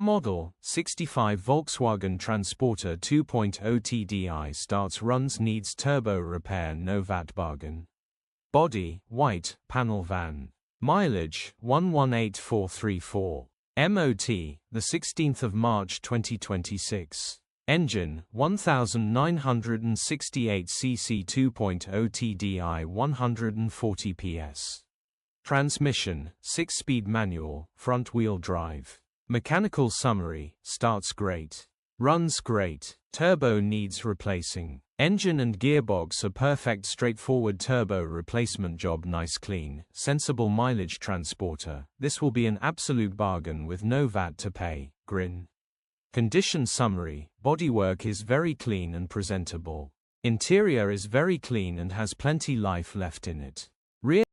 Model, 65 Volkswagen Transporter 2.0 TDI starts runs needs turbo repair no VAT bargain. Body, white, panel van. Mileage, 118,434. MOT, the 16th of March 2026. Engine, 1968 cc 2.0 TDI 140 PS. Transmission, 6-speed manual, front-wheel drive. Mechanical summary, starts great. Runs great. Turbo needs replacing. Engine and gearbox are perfect straightforward turbo replacement job nice clean, sensible mileage transporter. This will be an absolute bargain with no VAT to pay, grin. Condition summary, bodywork is very clean and presentable. Interior is very clean and has plenty life left in it. Rear